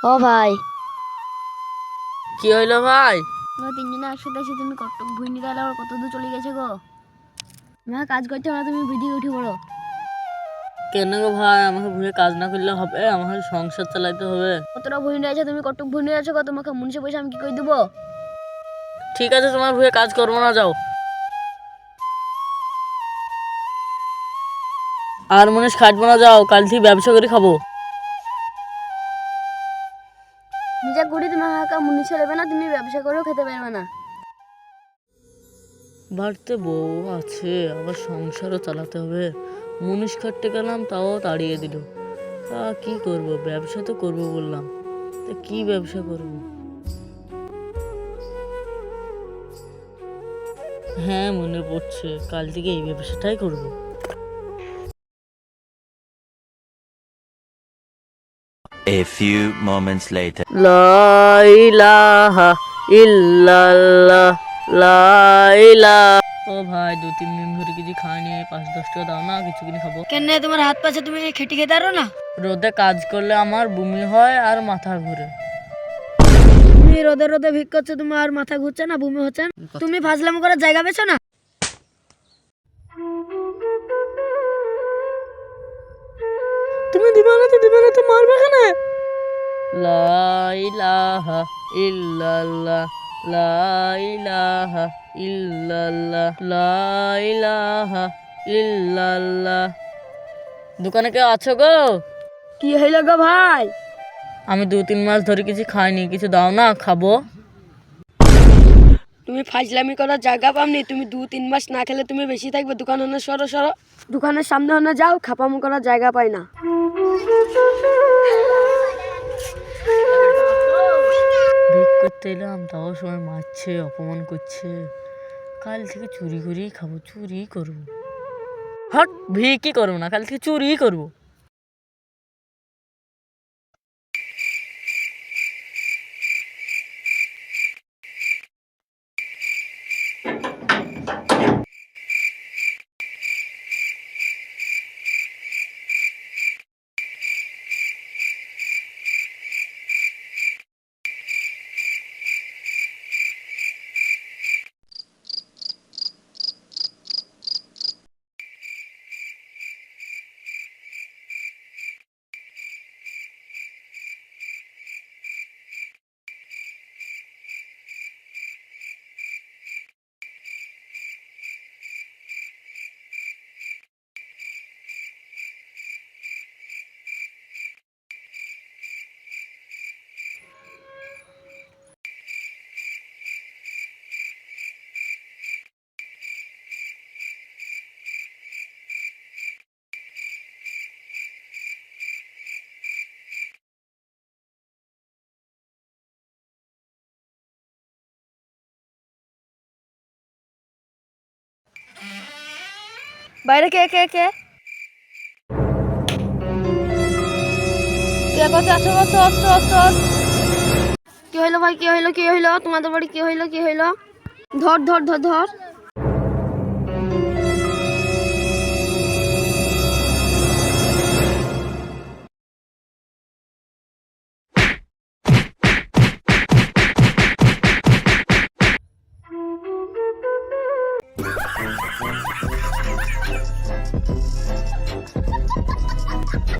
ও ভাই, কি হইলো ভাই? তোমরা তিনজনে একসাথে এসে তুমি কটক ভুই নিতে এলে কত দূর চলে গেছে গো। তোমার কাজ করতে হবে না, তুমি ভিডিও উঠে পড়ো। কেন গো ভাই, আমাকে ভুলে কাজ না করলে হবে? আমাকে সংসার চালাতে হবে। কতটা ভুই নিয়ে আছে, তুমি কটক ভুই নিয়ে আছো গো, তোমাকে মুন্সি পয়সা আমি কি করে দেবো? ঠিক আছে, তোমার ভুলে কাজ করবো না, যাও। আর মনীষ খাটবো না, যাও। কাল থেকে ব্যবসা করে খাবো। নিজে করি তুমি হাঁকা মুন্সি ছেড়েবে না, তুমি ব্যবসা করেও খেতে পারবে না। বাড়িতে বউ আছে, আবার সংসারও চালাতে হবে। মনীষ খাটতে গেলাম, তাও তাড়িয়ে দিল। তা কি করব? ব্যবসা তো করবো বললাম, তা কি ব্যবসা করব? হ্যাঁ, মনে পড়ছে, কাল থেকে এই ব্যবসাটাই করব। A few moments later. লা ইলাহা ইল্লাল্লাহ, লা ইলাহা। ও ভাই, 2-3 দিন ধরে কিছু খাইনি, 5-10 টাকা দাও না, কিছু কিনে খাবো। কেন তোমার হাত পাশে তুমি খেটে খেতে পারো না? রোদে কাজ করলে আমার বমি হয় আর মাথা ঘুরে। তুমি রোদে রোদে ভিক করছো, তোমার আর মাথা ঘুরছে না, বমি হচ্ছে না? তুমি ফাজলাম করার জায়গা পেছো না? তুমি দিবা না তো মারবে কেন? লা ইলাহা ইল্লাল্লাহ, লা ইলাহা ইল্লাল্লাহ, লা ইলাহা ইল্লাল্লাহ। দোকানে কেউ আছো গো? কি হইল গো ভাই? আমি 2-3 মাস ধরে কিছু খাইনি, কিছু দাও না, খাবো। তুমি ফাজলামি করার জায়গা পামনি, তুমি 2-3 মাস না খেলে তুমি বেশি থাকবে। দোকান হনে সরো সরো, দোকানের সামনে হনে যাও, খাপামো করার জায়গা পাই না। ভিক করতে এলাম, তাও সবাই মারছে, অপমান করছে। কাল থেকে চুরি করেই খাবো, চুরি করবো। হট, ভিকই করবো না, কাল থেকে চুরিই করবো। বাইরে কে কে কে কে কথা আছো? কি হইলো ভাই, কি হইলো? তোমাদের বাড়ি কি হইলো? ধর ধর ধর ধর।